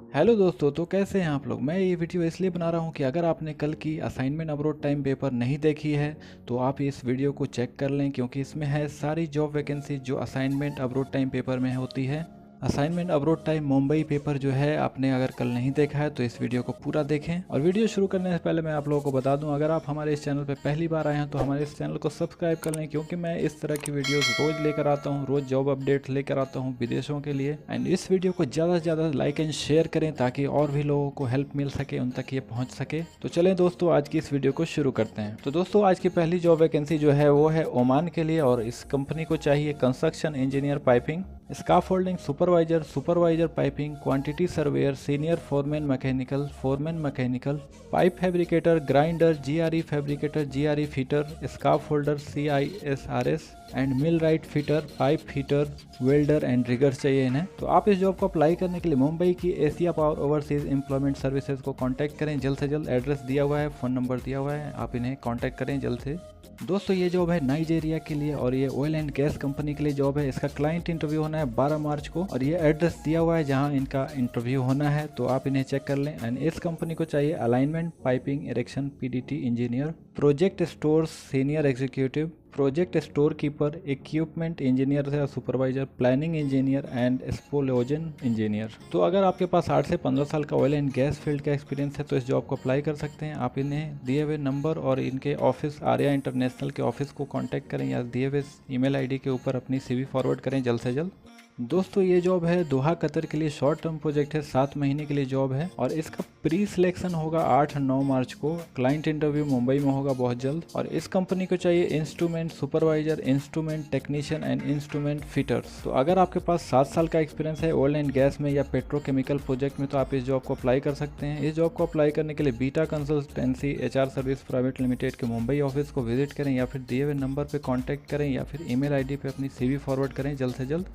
Hello दोस्तों, तो कैसे हैं आप लोग। मैं ये वीडियो इसलिए बना रहा हूँ कि अगर आपने कल की असाइनमेंट अपलोड टाइम पेपर नहीं देखी है तो आप इस वीडियो को चेक कर लें, क्योंकि इसमें है सारी जॉब वैकेंसी जो असाइनमेंट अपलोड टाइम पेपर में होती है। Assignment upload time Mumbai paper जो है, आपने अगर कल नहीं देखा है तो इस वीडियो को पूरा देखें। और वीडियो शुरू करने से पहले मैं आप लोगों को बता दूं, अगर आप हमारे इस चैनल पर पहली बार आए हैं तो हमारे इस चैनल को सब्सक्राइब कर लें, क्योंकि मैं इस तरह की वीडियोस रोज लेकर आता हूं, रोज जॉब अपडेट लेकर आता हूं विदेशों के लिए। एंड इस वीडियो को ज़्यादा से ज़्यादा लाइक एंड शेयर करें ताकि और भी लोगों को हेल्प मिल सके, उन तक ये पहुँच सके। तो चलें दोस्तों, आज की इस वीडियो को शुरू करते हैं। तो दोस्तों, आज की पहली जॉब वैकेंसी जो है वो है ओमान के लिए, और इस कंपनी को चाहिए construction engineer piping, scaffolding supervisor, supervisor piping, quantity surveyor, senior foreman mechanical, pipe fabricator, grinder, GRE fabricator, GRE fitter, scaffolder, CISRS and millwright fitter, pipe fitter, welder and rigger चाहिए इन्हें। तो आप इस job को apply करने के लिए मुंबई की Asia Power Overseas employment services को कांटेक्ट करें जल्द से जल्द। एड्रेस दिया हुआ है, फ़ोन नंबर दिया हुआ है, आप इन्हें कांटेक्ट करें जल्द से। दोस्तों, ये जॉब है नाइजेरिया के लिए और ये ऑयल एंड गैस कंपनी के लिए जॉब है। इसका क्लाइंट इंटरव्यू होना है 12 मार्च को, और ये एड्रेस दिया हुआ है जहां इनका इंटरव्यू होना है, तो आप इन्हें चेक कर लें। एंड इस कंपनी को चाहिए alignment piping erection PDT engineer, project stores senior executive, project store keeper, equipment engineer या supervisor, planning engineer and spoolgen engineer. तो अगर आपके पास 8 से 15 साल का ऑयल एंड गैस फील्ड का एक्सपीरियंस है तो इस जॉब को अप्लाई कर सकते हैं। आप इन्हें दिए हुए नंबर और इनके ऑफिस आर्या इंटरनेशनल के ऑफिस को कांटेक्ट करें, या दिए हुए ईमेल आईडी के ऊपर अपनी सीवी फॉरवर्ड करें जल्द से जल्द। दोस्तों, ये जॉब है दोहा कतर के लिए, शॉर्ट टर्म प्रोजेक्ट है, 7 महीने के लिए जॉब है, और इसका प्री सिलेक्शन होगा 8-9 मार्च को। क्लाइंट इंटरव्यू मुंबई में होगा बहुत जल्द। और इस कंपनी को चाहिए instrument supervisor, instrument technician and instrument fitters. तो अगर आपके पास 7 साल का एक्सपीरियंस है ऑयल एंड गैस में या पेट्रोकेमिकल प्रोजेक्ट में तो आप इस जॉब को अप्लाई कर सकते हैं। इस जॉब को अप्लाई करने के लिए beta consultancy HR service private limited के मुंबई ऑफिस को विजिट करें, या फिर दिए हुए नंबर पर कॉन्टैक्ट करें, या फिर ईमेल आईडी पे अपनी सीवी फॉरवर्ड करें जल्द से जल्द।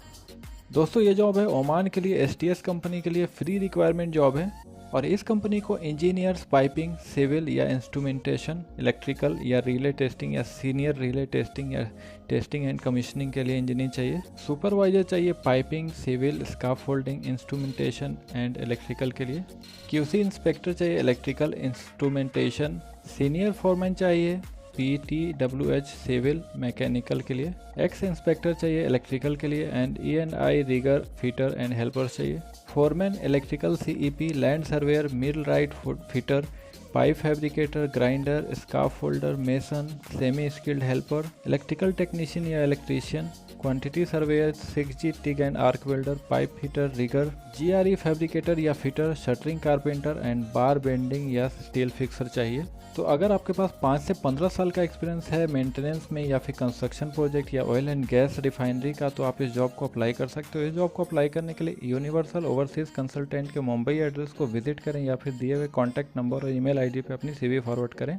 दोस्तों, ये जॉब है ओमान के लिए, एसटीएस कंपनी के लिए फ्री रिक्वायरमेंट जॉब है, और इस कंपनी को इंजीनियर्स पाइपिंग, सिविल या इंस्ट्रूमेंटेशन, इलेक्ट्रिकल या रिले टेस्टिंग या सीनियर रिले टेस्टिंग या टेस्टिंग एंड कमीशनिंग के लिए इंजीनियर चाहिए। सुपरवाइजर चाहिए piping, civil, scaffolding, instrumentation and electrical के लिए। क्यूसी इंस्पेक्टर चाहिए इलेक्ट्रिकल इंस्ट्रूमेंटेशन। सीनियर फोरमैन चाहिए PTWH सिविल मैकेनिकल के लिए। एक्स इंस्पेक्टर चाहिए इलेक्ट्रिकल के लिए, and E&I rigger fitter and helpers चाहिए। Foreman electrical CEP, land surveyor, millwright fitter, pipe fabricator, grinder, scaffolder, mason, semi skilled helper, electrical technician या electrician, quantity surveyor, 6G TIG and arc welder, pipe fitter, rigger, GRE fabricator या fitter, shuttering carpenter and bar bending या steel fixer चाहिए। तो अगर आपके पास 5 से 15 साल का एक्सपीरियंस है मेंटेनेंस में या फिर कंस्ट्रक्शन प्रोजेक्ट या ऑयल एंड गैस रिफाइनरी का, तो आप इस जॉब को अप्लाई कर सकते हो। इस जॉब को अप्लाई करने के लिए यूनिवर्सल ओवरसीज कंसल्टेंट के मुंबई एड्रेस को विजिट करें, या फिर दिए हुए कॉन्टैक्ट नंबर और ईमेल आईडी पे अपनी सीवी फॉरवर्ड करें।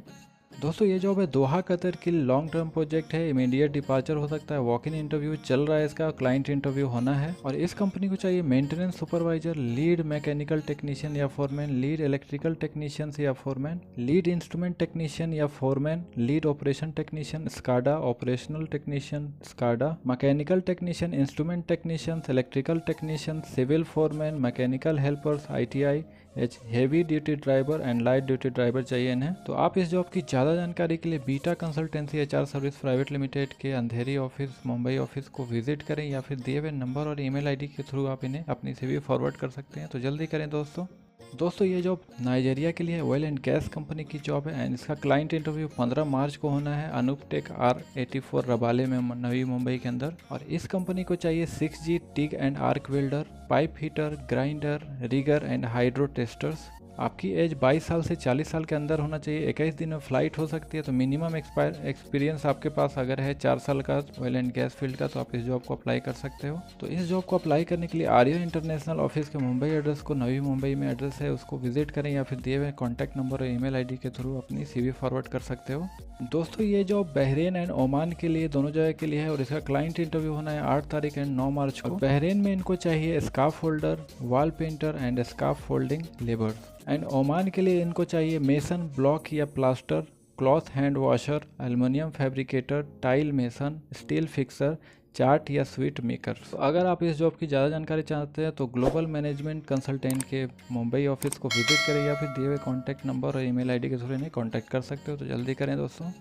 दोस्तों, ये जॉब है दोहा कतर की, लॉन्ग टर्म प्रोजेक्ट है, इमीडिएट डिपार्चर हो सकता है, वॉक इन इंटरव्यू चल रहा है, इसका क्लाइंट इंटरव्यू होना है। और इस कंपनी को चाहिए maintenance supervisor, lead mechanical technician या फोरमैन, लीड इलेक्ट्रिकल टेक्नीशियन या फोरमैन, लीड इंस्ट्रूमेंट टेक्नीशियन या foreman, lead operation technician SCADA, operational technician SCADA, mechanical technician, instrument technician, electrical technician, civil foreman, mechanical helpers, ITI heavy duty driver and light duty driver चाहिए इन्हें। तो आप इस job की ज़्यादा जानकारी के लिए beta consultancy HR service private limited के अंधेरी ऑफिस मुंबई ऑफिस को विजिट करें, या फिर दिए हुए नंबर और ईमेल आईडी के थ्रू आप इन्हें अपनी सीवी फॉरवर्ड कर सकते हैं। तो जल्दी करें दोस्तों, ये जॉब नाइजेरिया के लिए ऑयल एंड गैस कंपनी की जॉब है, एंड इसका क्लाइंट इंटरव्यू 15 मार्च को होना है, अनूपटेक R84 रबाले में, नवी मुंबई के अंदर। और इस कंपनी को चाहिए 6G TIG and arc welder, pipe heater, grinder, rigger and hydro testers. आपकी एज 22 साल से 40 साल के अंदर होना चाहिए। 21 दिन में फ्लाइट हो सकती है। तो मिनिमम एक्सपीरियंस आपके पास अगर है 4 साल का ऑयल एंड गैस फील्ड का, तो आप इस जॉब को अप्लाई कर सकते हो। तो इस जॉब को अप्लाई करने के लिए आर्या इंटरनेशनल ऑफिस के मुंबई एड्रेस को, नवी मुंबई में एड्रेस है, उसको विजिट करें, या फिर दिए हुए कॉन्टैक्ट नंबर और ईमेल आईडी के थ्रू अपनी सीवी फॉरवर्ड कर सकते हो। दोस्तों, ये जॉब बहरीन एंड ओमान के लिए, दोनों जगह के लिए है, और इसका क्लाइंट इंटरव्यू होना है 8 तारीख एंड 9 मार्च को। बहरीन में इनको चाहिए scarf holder, wall painter and scarf folding labour, and Oman के लिए इनको चाहिए मेसन, ब्लॉक या plaster, cloth hand washer, aluminium fabricator, tile mason, steel fixer, chart या स्वीट मेकर। तो अगर आप इस जॉब की ज़्यादा जानकारी चाहते हैं तो ग्लोबल मैनेजमेंट कंसल्टेंट के मुंबई ऑफिस को विजिट करें या फिर दिए हुए कॉन्टैक्ट नंबर और ईमेल आईडी के थ्रू इन्हें कॉन्टैक्ट कर सकते हो। तो जल्दी करें दोस्तों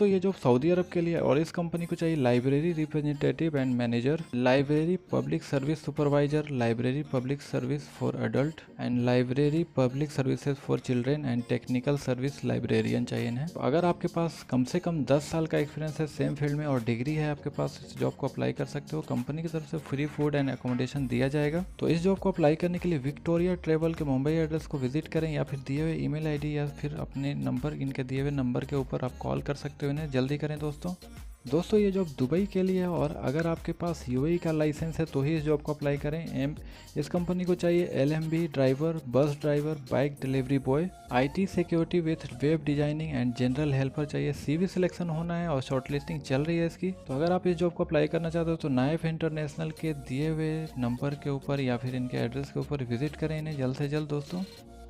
ये जॉब सऊदी अरब के लिए और इस कंपनी को चाहिए library representative and manager, library public service supervisor, library public service for adult and library public services for children and technical service librarian चाहिए है। तो अगर आपके पास कम से कम 10 साल का एक्सपीरियंस है सेम फील्ड में और डिग्री है आपके पास, इस जॉब को अप्लाई कर सकते हो। कंपनी की तरफ से फ्री फूड एंड अकोमोडेशन दिया जाएगा। तो इस जॉब को अप्लाई करने के लिए विक्टोरिया ट्रेवल के मुंबई एड्रेस को विजिट करें या फिर दिए हुए ईमेल आईडी या फिर अपने नंबर, इनके दिए हुए नंबर के ऊपर आप कॉल कर सकते हो इन्हें। जल्दी करें दोस्तों ये जॉब दुबई के लिए है और अगर आपके पास यूएई का लाइसेंस है तो ही इस जॉब को अप्लाई करें। इस कंपनी को चाहिए LMB driver, bus driver, bike delivery boy, IT security with web designing and general helper चाहिए। सीवी सिलेक्शन होना है और शॉर्टलिस्टिंग चल रही है इसकी। तो अगर आप इस जॉब को अप्लाई करना चाहते हो तो नाइफ इंटरनेशनल के दिए हुए नंबर के ऊपर या फिर इनके एड्रेस के ऊपर विजिट करें इन्हें जल्द से जल्द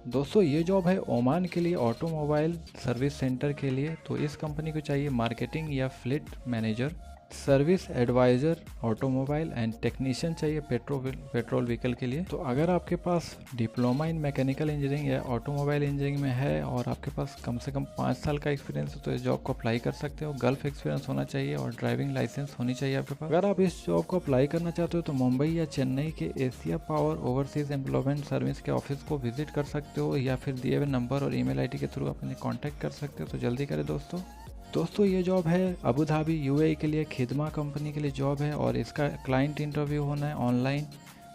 दोस्तों ये जॉब है ओमान के लिए ऑटोमोबाइल सर्विस सेंटर के लिए। तो इस कंपनी को चाहिए मार्केटिंग या fleet manager, service adviser, automobile and technician चाहिए पेट्रोल व्हीकल के लिए। तो अगर आपके पास डिप्लोमा इन मैकेनिकल इंजीनियरिंग या ऑटोमोबाइल इंजीनियरिंग में है और आपके पास कम से कम 5 साल का एक्सपीरियंस है तो इस जॉब को अप्लाई कर सकते हो। गल्फ एक्सपीरियंस होना चाहिए और ड्राइविंग लाइसेंस होनी चाहिए आपके पास। अगर आप इस जॉब को अप्लाई करना चाहते हो तो मुंबई या चेन्नई के Asia Power Overseas Employment Service के ऑफिस को विजिट कर सकते हो या फिर दिए हुए नंबर और ईमेल आईडी के थ्रू आप इन्हें कॉन्टैक्ट कर सकते हो। तो जल्दी करें दोस्तों ये जॉब है अबू धाबी यूएई के लिए खिदमा कंपनी के लिए जॉब है और इसका क्लाइंट इंटरव्यू होना है ऑनलाइन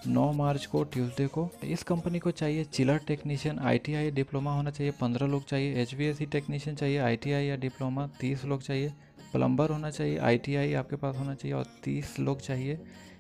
9 मार्च को ट्यूसडे को। इस कंपनी को चाहिए चिलर टेक्नीशियन, आईटीआई डिप्लोमा होना चाहिए, 15 लोग चाहिए। एचवीएसी टेक्नीशियन चाहिए आईटीआई या डिप्लोमा, 30 लोग चाहिए। प्लम्बर होना चाहिए आईटीआई आपके पास होना चाहिए और 30 लोग चाहिए।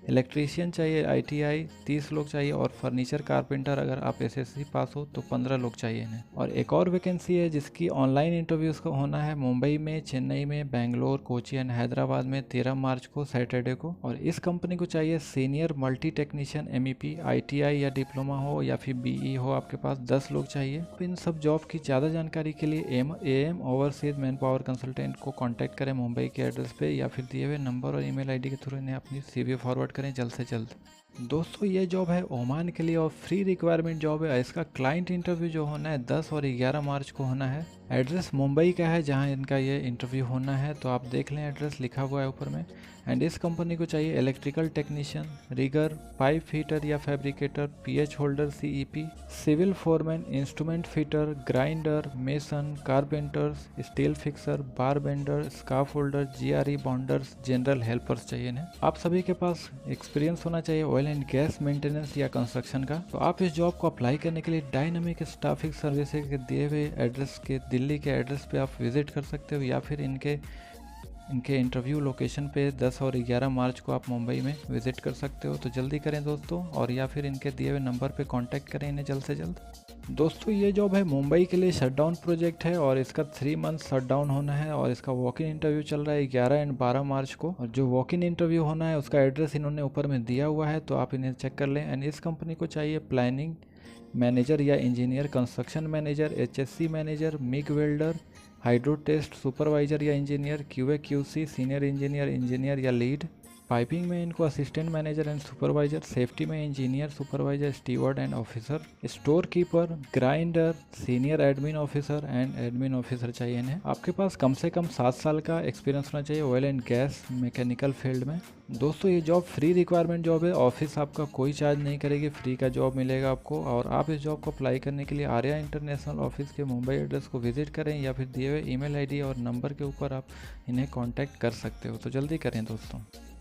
इलेक्ट्रीशियन चाहिए आईटीआई, 30 लोग चाहिए और फर्नीचर कारपेंटर अगर आप एसएससी पास हो तो 15 लोग चाहिए इन्हें। और एक और वैकेंसी है जिसकी ऑनलाइन इंटरव्यूज़ का होना है मुंबई में, चेन्नई में, बेंगलोर, कोची एंड हैदराबाद में 13 मार्च को सैटरडे को। और इस कंपनी को चाहिए senior multi technician MEP, ITI या डिप्लोमा हो या फिर BE हो आपके पास, 10 लोग चाहिए। इन सब जॉब की ज़्यादा जानकारी के लिए AM overseas man power consultant को कॉन्टैक्ट करें मुंबई के एड्रेस पे या फिर दिए हुए नंबर और ईमेल आईडी के थ्रू इन्हें अपनी CV फॉरवर्ड करें जल्द से जल्द। दोस्तों ये जॉब है ओमान के लिए और फ्री रिक्वायरमेंट जॉब है। इसका क्लाइंट इंटरव्यू जो होना है 10 और 11 मार्च को होना है। एड्रेस मुंबई का है जहां इनका ये इंटरव्यू होना है, तो आप देख लें एड्रेस लिखा हुआ है ऊपर में। एंड इस कंपनी को चाहिए electrical technician, rigger, pipe fitter या fabricator, PH holder CEP, civil foreman, instrument fitter, grinder, mason, carpenters, steel fixer, bar bender, scaffolder, GRE bonders, general helpers चाहिए इन्हें। आप सभी के पास एक्सपीरियंस होना चाहिए ऑयल एंड गैस मेंटेनेंस या कंस्ट्रक्शन का। तो आप इस जॉब को अप्लाई करने के लिए डायनामिक स्टाफिंग सर्विसेज के दिए हुए एड्रेस के दिल्ली के एड्रेस पे आप विजिट कर सकते हो या फिर इनके इंटरव्यू लोकेशन पे 10 और 11 मार्च को आप मुंबई में विजिट कर सकते हो। तो जल्दी करें दोस्तों और या फिर इनके दिए हुए नंबर पे कांटेक्ट करें इन्हें जल्द से जल्द। दोस्तों ये जॉब है मुंबई के लिए शटडाउन प्रोजेक्ट है और इसका 3 मंथ शटडाउन होना है और इसका वॉक इन इंटरव्यू चल रहा है 11 एंड 12 मार्च को। और जो वॉक इन इंटरव्यू होना है उसका एड्रेस इन्होंने ऊपर में दिया हुआ है, तो आप इन्हें चेक कर लें। एंड इस कंपनी को चाहिए प्लानिंग मैनेजर या engineer, construction manager, HSC manager, MIG welder, hydro test supervisor या engineer, QA QC senior engineer या लीड। पाइपिंग में इनको assistant manager and supervisor, safety में engineer, supervisor, steward and officer, store keeper, grinder, senior admin officer and admin officer चाहिए इन्हें। आपके पास कम से कम 7 साल का एक्सपीरियंस होना चाहिए oil and gas mechanical field में। दोस्तों ये जॉब फ्री रिक्वायरमेंट जॉब है, ऑफिस आपका कोई चार्ज नहीं करेगी, फ्री का जॉब मिलेगा आपको। और आप इस जॉब को अप्लाई करने के लिए आर्या इंटरनेशनल ऑफिस के मुंबई एड्रेस को विजिट करें या फिर दिए हुए ईमेल आईडी और नंबर के ऊपर आप इन्हें कांटेक्ट कर सकते हो। तो जल्दी करें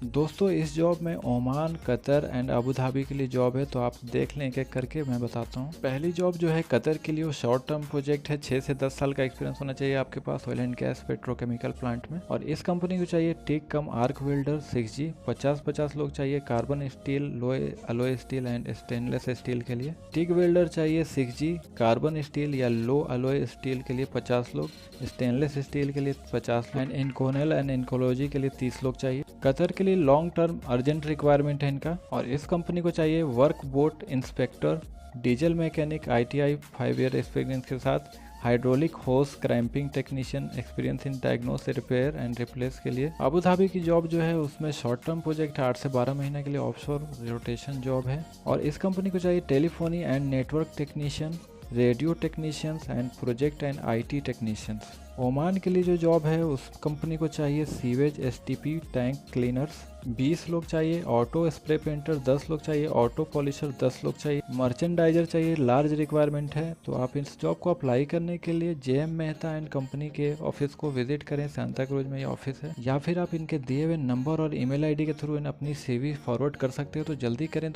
दोस्तों इस जॉब में Oman, Qatar and Abu Dhabi के लिए जॉब है, तो आप देख लें एक एक करके मैं बताता हूँ। पहली जॉब जो है कतर के लिए वो शॉर्ट टर्म प्रोजेक्ट है, 6 से 10 साल का एक्सपीरियंस होना चाहिए आपके पास oil and gas petrochemical plant में। और इस कंपनी को चाहिए टिक कम आर्क वेल्डर 6G, 50 लोग चाहिए। Carbon steel, low alloy steel and stainless steel के लिए टिक वेल्डर चाहिए 6G, कार्बन स्टील या लो अलॉय स्टील के लिए 50 लोग, स्टेनलेस स्टील के लिए 50 लोग एंड इनकोनल एंड इनकोलॉजी के लिए 30 लोग चाहिए। कतर के लिए लॉन्ग टर्म अर्जेंट रिक्वायरमेंट है इनका। और इस कंपनी को चाहिए work boat inspector, diesel mechanic, ITI 5 year experience के साथ, हाइड्रोलिक होस cramping technician, experience in diagnose, repair and replace के लिए। अबू धाबी की जॉब जो है उसमें शॉर्ट टर्म प्रोजेक्ट 8 से 12 महीने के लिए ऑफशोर रोटेशन जॉब है। और इस कंपनी को चाहिए telephony and network technician, radio technicians and project and IT technicians. Oman के लिए जो जॉब है उस कंपनी को चाहिए सीवेज एसटीपी टैंक क्लीनर्स 20 लोग चाहिए, ऑटो स्प्रे पेंटर 10 लोग चाहिए, ऑटो पॉलिशर 10 लोग चाहिए, मर्चेंडाइजर चाहिए, लार्ज रिक्वायरमेंट है। तो आप इस जॉब को अप्लाई करने के लिए जेएम मेहता एंड कंपनी के ऑफिस को विजिट करें, सांता क्रूज में ये ऑफिस है, या फिर आप इनके दिए हुए नंबर और ईमेल आईडी के थ्रू अपनी सीवी फॉरवर्ड कर सकते हो। तो जल्दी करें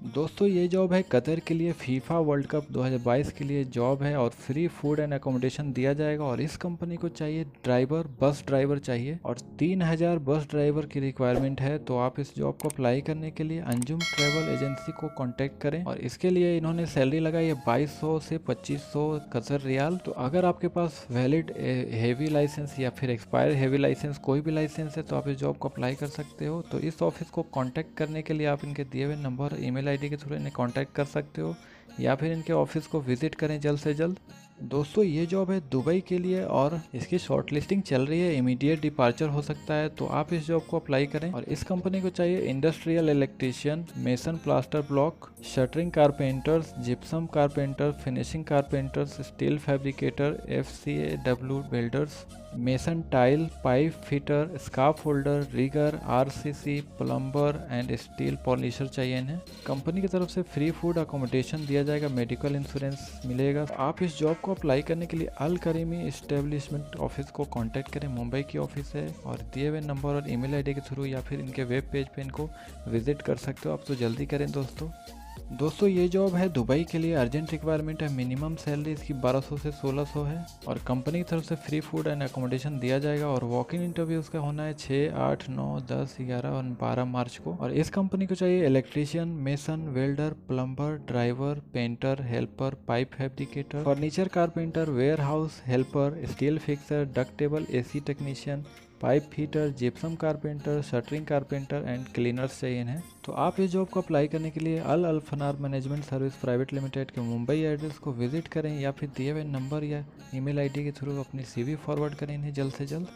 दोस्तों ये जॉब है कतर के लिए फीफा वर्ल्ड कप 2022 के लिए जॉब है और फ्री फूड एंड अकोमोडेशन दिया जाएगा। और इस कंपनी को चाहिए ड्राइवर, बस ड्राइवर चाहिए और 3000 बस ड्राइवर की रिक्वायरमेंट है। तो आप इस जॉब को अप्लाई करने के लिए अंजुम ट्रेवल एजेंसी को कांटेक्ट करें और इसके लिए इन्होंने सैलरी लगाई है 2200 से 2500 कतर रियाल। तो अगर आपके पास वैलिड हेवी लाइसेंस या फिर एक्सपायर हेवी लाइसेंस कोई भी लाइसेंस है तो आप इस जॉब को अप्लाई कर सकते हो। तो इस ऑफिस को कॉन्टैक्ट करने के लिए आप इनके दिए हुए नंबर और ईमेल आईडी के थ्रू इन्हें कांटेक्ट कर सकते हो या फिर इनके ऑफिस को विजिट करें जल्द से जल्द। दोस्तों ये जॉब है दुबई के लिए और इसकी शॉर्ट लिस्टिंग चल रही है, इमीडिएट डिपार्चर हो सकता है। तो आप इस जॉब को अप्लाई करें और इस कंपनी को चाहिए industrial electrician, mason plaster block, shuttering carpenters, gypsum carpenter, finishing carpenters, steel fabricator, FCAW builders, mason tile, pipe fitter, scaffolder, rigger, RCC, plumber and steel polisher चाहिए इन्हें। कंपनी की तरफ से फ्री फूड अकोमोडेशन दिया जाएगा, medical insurance मिलेगा। आप इस जॉब को अप्लाई करने के लिए अल करीमी एस्टेब्लिशमेंट ऑफिस को कांटेक्ट करें, मुंबई की ऑफिस है और दिए हुए नंबर और ईमेल आईडी के थ्रू या फिर इनके वेब पेज पे इनको विजिट कर सकते हो आप। तो जल्दी करें दोस्तों ये जॉब है दुबई के लिए, अर्जेंट रिक्वायरमेंट है, मिनिमम सैलरी इसकी 1200 से 1600 है और कंपनी की तरफ से फ्री फूड एंड अकोमोडेशन दिया जाएगा। और वॉक इन इंटरव्यू उसका होना है 6, 8, 9, 10, 11 और 12 मार्च को। और इस कंपनी को चाहिए electrician, mason, welder, plumber, driver, painter, helper, pipe fabricator, furniture carpenter, warehouse helper, steel fixer, ductable AC technician, pipe fitter, gypsum carpenter, shuttering carpenter and cleaners चाहिए इन्हें। तो आप इस जॉब को अप्लाई करने के लिए अल Alfanar management service private limited के मुंबई एड्रेस को विजिट करें या फिर दिए हुए नंबर या ईमेल आईडी के थ्रू अपनी CV फॉरवर्ड करें इन्हें जल्द से जल्द।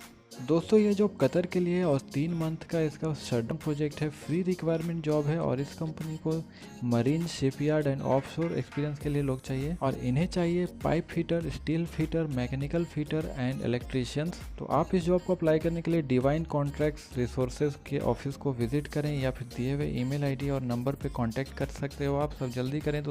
दोस्तों ये जॉब कतर के लिए और 3 मंथ का इसका शटडाउन प्रोजेक्ट है, फ्री रिक्वायरमेंट जॉब है और इस कंपनी को marine, shipyard and offshore experience के लिए लोग चाहिए और इन्हें चाहिए pipe fitter, steel fitter, mechanical fitter and electricians. तो आप इस जॉब को अप्लाई करने के लिए डिवाइन कॉन्ट्रैक्ट्स रिसोर्सेज के ऑफिस को विजिट करें या फिर दिए हुए ईमेल आईडी और नंबर पे कांटेक्ट कर सकते हो आप। सब जल्दी करें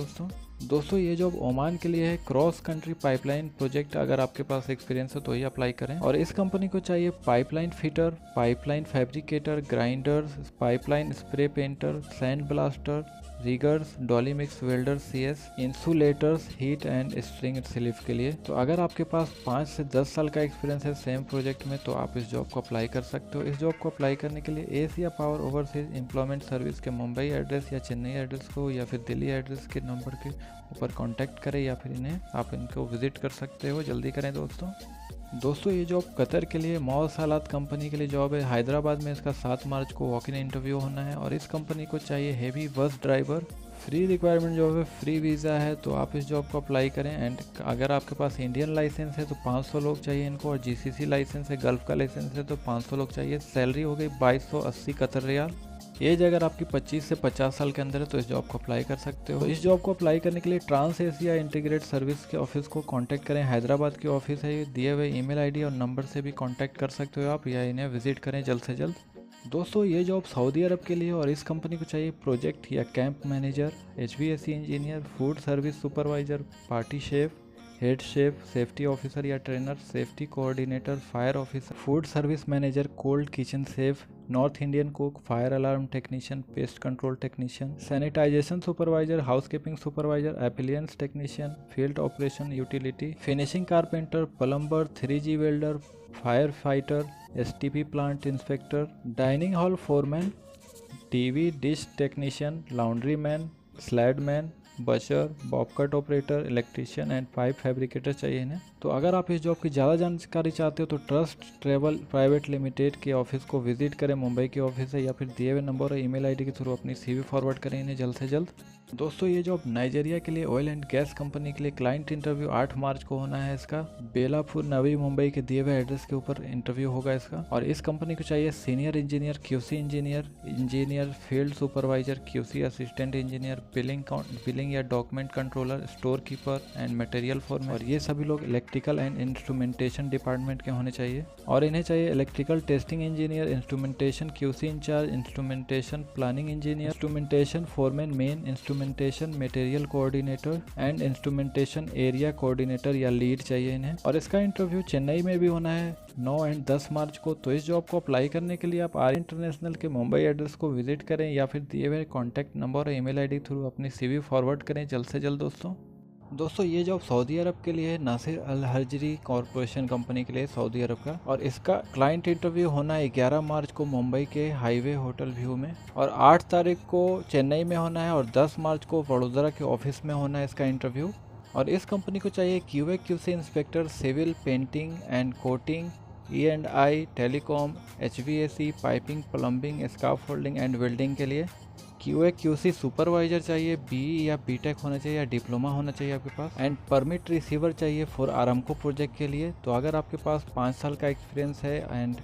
दोस्तों ये जॉब ओमान के लिए है, क्रॉस कंट्री पाइपलाइन प्रोजेक्ट। अगर आपके पास एक्सपीरियंस है तो ही अप्लाई करें और इस कंपनी को चाहिए pipeline fitter, pipeline fabricator, grinders, pipeline spray painter, sand blaster, riggers, Dolly mix welder CS, insulators, heat and string sleeve के लिए। तो अगर आपके पास 5 से 10 साल का एक्सपीरियंस है सेम प्रोजेक्ट में तो आप इस जॉब को अप्लाई कर सकते हो। इस जॉब को अप्लाई करने के लिए Asia Power Overseas Employment Service के मुंबई एड्रेस या चेन्नई एड्रेस को या फिर दिल्ली एड्रेस के नंबर के ऊपर कॉन्टैक्ट करें या फिर आप इनको विजिट कर सकते हो। जल्दी करें दोस्तों ये जॉब कतर के लिए मौसालात कंपनी के लिए जॉब है, हैदराबाद में इसका 7 मार्च को वॉक इन इंटरव्यू होना है और इस कंपनी को चाहिए heavy bus driver, free requirement job है, फ्री वीज़ा है। तो आप इस जॉब को अप्लाई करें एंड अगर आपके पास इंडियन लाइसेंस है तो 500 लोग चाहिए इनको और GCC लाइसेंस है, गल्फ का लाइसेंस है तो 500 लोग चाहिए। सैलरी हो गई 2280 कतर रियाल। एज अगर आपकी 25 से 50 साल के अंदर है तो इस जॉब को अप्लाई कर सकते हो। इस जॉब को अप्लाई करने के लिए ट्रांस एशिया इंटीग्रेट सर्विस के ऑफिस को कांटेक्ट करें, हैदराबाद की ऑफिस है, दिए हुए ईमेल आईडी और नंबर से भी कांटेक्ट कर सकते हो आप या इन्हें विजिट करें जल्द से जल्द। दोस्तों ये जॉब सऊदी अरब के लिए और इस कंपनी को चाहिए प्रोजेक्ट या camp manager, HVAC engineer, food service supervisor, party chef, head chef, safety officer या trainer, safety coordinator, fire officer, food service manager, cold kitchen chef, North Indian cook, fire alarm technician, pest control technician, sanitization supervisor, housekeeping supervisor, appliance technician, field operation utility, finishing carpenter, plumber, 3G welder, fire fighter, STP plant inspector, dining hall foreman, TV dish technician, laundry man, salad man, busser, bobcat operator, electrician and pipe fabricator चाहिए इन्हें। तो अगर आप इस job की ज़्यादा जानकारी चाहते हो तो ट्रस्ट ट्रेवल प्राइवेट लिमिटेड के ऑफिस को विजिट करें, मुंबई के ऑफिस है, या फिर दिए हुए नंबर और ईमेल आईडी के थ्रू अपनी CV फॉरवर्ड करें इन्हें जल्द से जल्द। दोस्तों ये जॉब नाइजीरिया के लिए ऑयल एंड गैस कंपनी के लिए क्लाइंट इंटरव्यू 8 मार्च को होना है। इसका बेलापुर नवी मुंबई के दिए हुए एड्रेस के ऊपर इंटरव्यू होगा इसका। और इस कंपनी को चाहिए senior engineer, QC engineer, field supervisor, QC assistant engineer, billing या document controller, store keeper and material foreman. और ये सभी लोग इलेक्ट्रिकल एंड इंस्ट्रूमेंटेशन डिपार्टमेंट के होने चाहिए। और इन्हें चाहिए electrical testing engineer, instrumentation QC incharge, instrumentation planning engineer, instrumentation foreman, main instrumentation material coordinator and instrumentation area coordinator या लीड चाहिए इन्हें। और इसका इंटरव्यू चेन्नई में भी होना है 9 एंड 10 मार्च को। तो इस जॉब को अप्लाई करने के लिए आप आर्य इंटरनेशनल के मुंबई एड्रेस को विजिट करें या फिर दिए हुए कॉन्टैक्ट नंबर और ईमेल आईडी थ्रू अपनी CV फॉरवर्ड करें जल्द से जल्द। दोस्तों ये जॉब सऊदी अरब के लिए है, नासिर अल हजरी कॉरपोरेशन कंपनी के लिए सऊदी अरब का। और इसका क्लाइंट इंटरव्यू होना है 11 मार्च को मुंबई के हाईवे होटल व्यू में। और 8 तारीख को चेन्नई में होना है और 10 मार्च को वडोदरा के ऑफिस में होना है इसका इंटरव्यू। और इस कंपनी को चाहिए QA QC inspector, civil, painting and coating, E&I, telecom, HVAC, piping, plumbing, scaffolding and welding के लिए। QA QC सुपरवाइजर चाहिए, BE या BTech होना चाहिए या डिप्लोमा होना चाहिए आपके पास। एंड परमिट रिसीवर चाहिए फॉर आरामको प्रोजेक्ट के लिए। तो अगर आपके पास 5 साल का एक्सपीरियंस है एंड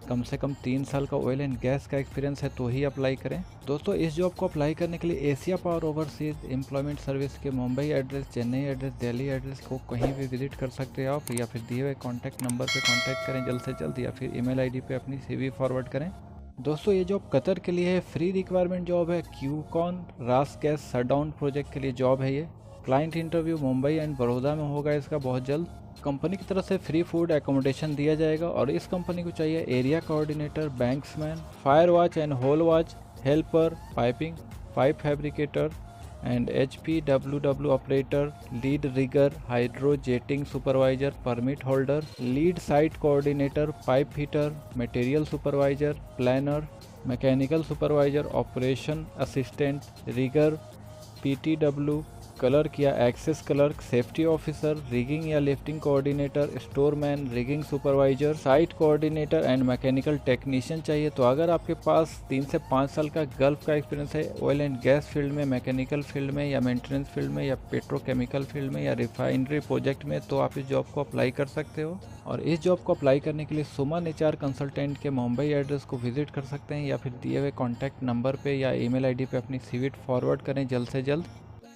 कम से कम 3 साल का ऑयल एंड गैस का एक्सपीरियंस है तो ही अप्लाई करें। दोस्तों इस जॉब को अप्लाई करने के लिए Asia Power Overseas Employment Service के Mumbai address, Chennai address, Delhi address को कहीं भी विजिट कर सकते हैं आप, या फिर दिए हुए कॉन्टैक्ट नंबर पर कॉन्टैक्ट करें जल्द से जल्द, या फिर ईमेल आईडी पे अपनी CV फॉरवर्ड करें। दोस्तों ये जॉब कतर के लिए है, फ्री रिक्वायरमेंट जॉब है। क्यूकॉन रास गैस शटडाउन प्रोजेक्ट के लिए जॉब है ये। Client interview Mumbai and Baroda में होगा इसका बहुत जल्द। कंपनी की तरफ से फ्री फूड एकोमोडेशन दिया जाएगा। और इस कंपनी को चाहिए area coordinator, banksman, fire watch and hole watch, helper, piping, pipe fabricator and HPWW operator, lead rigger, hydro jetting supervisor, permit holder, lead site coordinator, pipe fitter, material supervisor, planner, mechanical supervisor, operation assistant, rigger, PTW, clerk या access clerk, safety officer, rigging या lifting coordinator, storeman, rigging supervisor, site coordinator and mechanical technician चाहिए। तो अगर आपके पास 3 से 5 साल का gulf का एक्सपीरियंस है ऑयल एंड गैस फील्ड में, मैकेनिकल फील्ड में या मेंटेनेंस फील्ड में या पेट्रोकेमिकल फील्ड में या रिफाइनरी प्रोजेक्ट में, तो आप इस जॉब को अप्लाई कर सकते हो। और इस जॉब को अप्लाई करने के लिए सुमन HR कंसल्टेंट के मुंबई एड्रेस को विजिट कर सकते हैं या फिर दिए हुए कॉन्टैक्ट नंबर पे या ईमेल आईडी पे अपनी CV फॉरवर्ड करें जल्द से जल्द।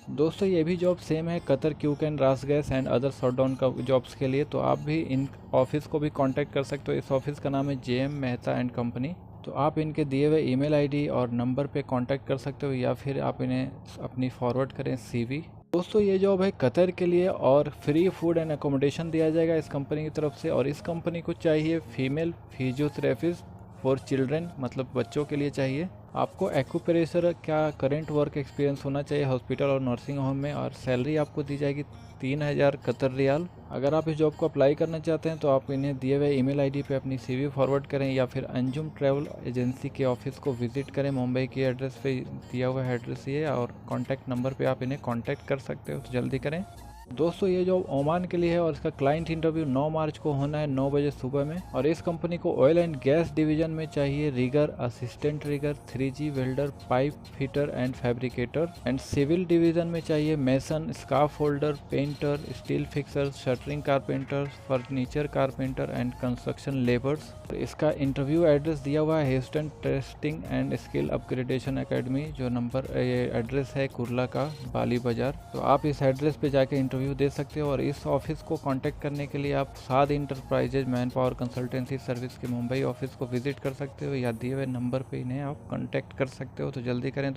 दोस्तों ये भी जॉब सेम है कतर क्यूकैन रास गैस एंड अदर शटडाउन का जॉब्स के लिए। तो आप भी इन ऑफिस को भी कांटेक्ट कर सकते हो। इस ऑफिस का नाम है JM मेहता एंड कंपनी। तो आप इनके दिए हुए ईमेल आईडी और नंबर पे कांटेक्ट कर सकते हो या फिर आप इन्हें अपनी फॉरवर्ड करें CV। दोस्तों ये जॉब है कतर के लिए और फ्री फूड एंड अकोमोडेशन दिया जाएगा इस कंपनी की तरफ से। और इस कंपनी को चाहिए फीमेल फिजियोथेरेपिस्ट फॉर चिल्ड्रेन, मतलब बच्चों के लिए चाहिए। आपको एक्यूप्रेशर का करंट वर्क एक्सपीरियंस होना चाहिए हॉस्पिटल और नर्सिंग होम में। और सैलरी आपको दी जाएगी 3000 कतर रियाल। अगर आप इस जॉब को अप्लाई करना चाहते हैं तो आप इन्हें दिए हुए ईमेल आईडी पे अपनी CV फॉरवर्ड करें या फिर अंजुम ट्रैवल एजेंसी के ऑफिस को विजिट करें। मुंबई की एड्रेस पे दिया हुआ एड्रेस ये और कॉन्टैक्ट नंबर पे आप इन्हें कॉन्टैक्ट कर सकते हो, तो जल्दी करें। दोस्तों ये जॉब ओमान के लिए है और इसका क्लाइंट इंटरव्यू 9 मार्च को होना है 9 बजे सुबह में। और इस कंपनी को ऑयल एंड गैस डिवीजन में चाहिए rigger, assistant rigger, 3G welder, pipe fitter and fabricator. And civil division में चाहिए mason, scaffolder, painter, steel fixer, shuttering carpenter, furniture carpenter and construction labours. इसका इंटरव्यू एड्रेस दिया हुआ है Houston testing and skill upgradation academy, जो number ये address है कुर्ला का बाली बाजार। तो आप इस एड्रेस पे जाके इंटरव्यू दे सकते हो। और इस ऑफिस को कांटेक्ट करने के लिए आप Saad enterprises manpower consultancy service के मुंबई ऑफिस को विजिट कर सकते हो या दिए हुए नंबर पे इन्हें आप कांटेक्ट कर सकते हो, तो जल्दी करें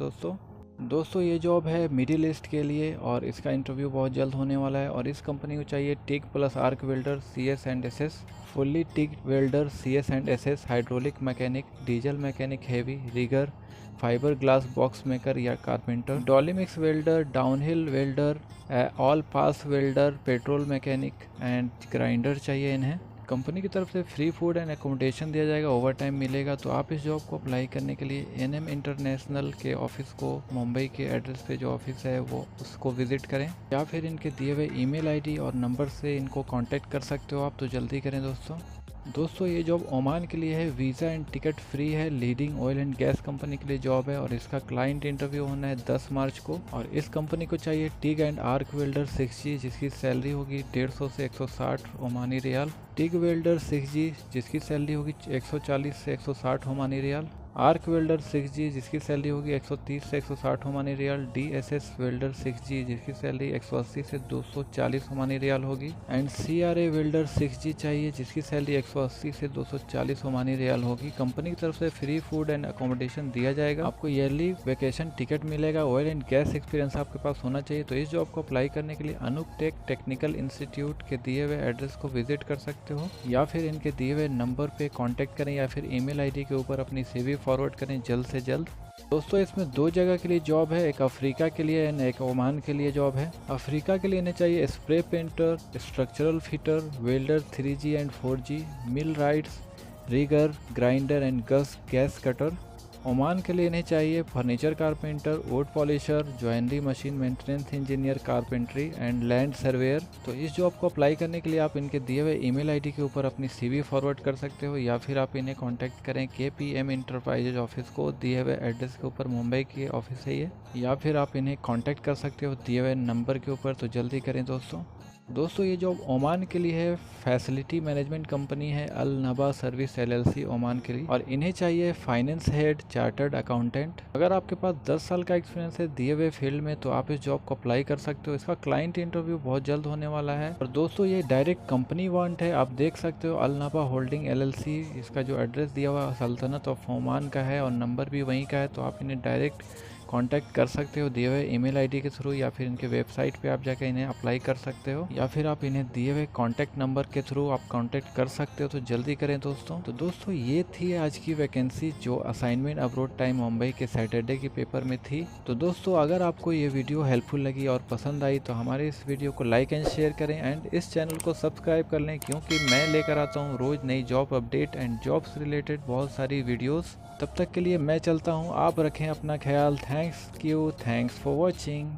दोस्तों ये जॉब है मिडिल ईस्ट के लिए और इसका इंटरव्यू बहुत जल्द होने वाला है। और इस कंपनी को चाहिए TIG plus arc welder, CS and SS, fully TIG welder, CS and SS, hydraulic mechanic, diesel mechanic, heavy rigger, fibre glass box maker या carpenter, dolly mix welder, downhill welder, all pass welder, petrol mechanic and grinder चाहिए इन्हें। Company की तरफ से free food and accommodation दिया जाएगा, over time मिलेगा। तो आप इस जॉब को अप्लाई करने के लिए NM इंटरनेशनल के ऑफिस को मुंबई के एड्रेस पे जो ऑफिस है वो उसको विजिट करें या फिर इनके दिए हुए ईमेल आईडी और नंबर से इनको कांटेक्ट कर सकते हो आप, तो जल्दी करें दोस्तों। दोस्तों ये जॉब ओमान के लिए है, वीज़ा एंड टिकट फ्री है, leading oil and gas company के लिए जॉब है और इसका क्लाइंट इंटरव्यू होना है 10 मार्च को। और इस कंपनी को चाहिए TIG and arc welder 6G जिसकी सैलरी होगी 150 से 160 Omani riyal, TIG welder 6G जिसकी सैलरी होगी 140 से 160 Omani riyal, arc welder 6G जिसकी सैलरी होगी 130 से 160 Omani riyal, DSS welder 6G जिसकी सैलरी 180 से 240 ओमानी रियाल होगी एंड CRA वेल्डर 6G चाहिए जिसकी सैलरी 180 से 240 ओमानी रियाल होगी। कंपनी की तरफ से फ्री फूड एंड अकोमोडेशन दिया जाएगा, आपको ईयरली वेकेशन टिकट मिलेगा, ऑयल एंड गैस एक्सपीरियंस आपके पास होना चाहिए। तो इस जॉब को अप्लाई करने के लिए अनूपटेक टेक्निकल इंस्टीट्यूट के दिए हुए एड्रेस को विजिट कर सकते हो या फिर इनके दिए हुए नंबर पे कॉन्टेक्ट करें या फिर ईमेल ID के ऊपर अपनी CV फॉरवर्ड करें जल्द से जल्द। दोस्तों इसमें 2 जगह के लिए जॉब है, एक अफ्रीका के लिए एंड एक ओमान के लिए जॉब है। अफ्रीका के लिए इन्हें चाहिए spray painter, structural fitter, welder 3G and 4G, millwrights, rigger, grinder and gas cutter. Oman के लिए इन्हें चाहिए furniture carpenter, wood polisher, jewellery machine maintenance engineer, carpentry and land surveyor. तो इस जॉब को अप्लाई करने के लिए आप इनके दिए हुए ईमेल ID के ऊपर अपनी CV फॉरवर्ड कर सकते हो या फिर आप इन्हें कांटेक्ट करें KPM इंटरप्राइजेज ऑफिस को, दिए हुए एड्रेस के ऊपर, मुंबई की ऑफिस है ये, या फिर आप इन्हें कांटेक्ट कर सकते हो दिए हुए नंबर के ऊपर। तो जल्दी करें दोस्तों ये जॉब ओमान के लिए है, फैसिलिटी मैनेजमेंट कंपनी है अल नबा सर्विस LLC ओमान के लिए और इन्हें चाहिए फाइनेंस हेड, चार्टर्ड अकाउंटेंट। अगर आपके पास 10 साल का एक्सपीरियंस है दिए हुए फील्ड में तो आप इस जॉब को अप्लाई कर सकते हो। इसका क्लाइंट इंटरव्यू बहुत जल्द होने वाला है और दोस्तों ये डायरेक्ट कंपनी वांट है, आप देख सकते हो अल नबा होल्डिंग LLC, इसका जो एड्रेस दिया हुआ सल्तनत ऑफ ओमान का है और नंबर भी वहीं का है। तो आप इन्हें डायरेक्ट कांटेक्ट कर सकते हो दिए हुए ईमेल ID के थ्रू या फिर इनके वेबसाइट पे आप जाकर इन्हें अप्लाई कर सकते हो या फिर आप इन्हें दिए हुए कांटेक्ट नंबर के थ्रू आप कांटेक्ट कर सकते हो। तो जल्दी करें दोस्तों। तो दोस्तों ये थी आज की वैकेंसी जो असाइनमेंट अब्रॉड टाइम मुंबई के सैटरडे के पेपर में थी। तो दोस्तों अगर आपको ये वीडियो हेल्पफुल लगी और पसंद आई तो हमारे इस वीडियो को लाइक एंड शेयर करें एंड इस चैनल को सब्सक्राइब कर लें क्योंकि मैं लेकर आता हूँ रोज नई job update and jobs related बहुत सारी वीडियोस। तब तक के लिए मैं चलता हूँ, आप रखें अपना ख्याल। Thanks for watching.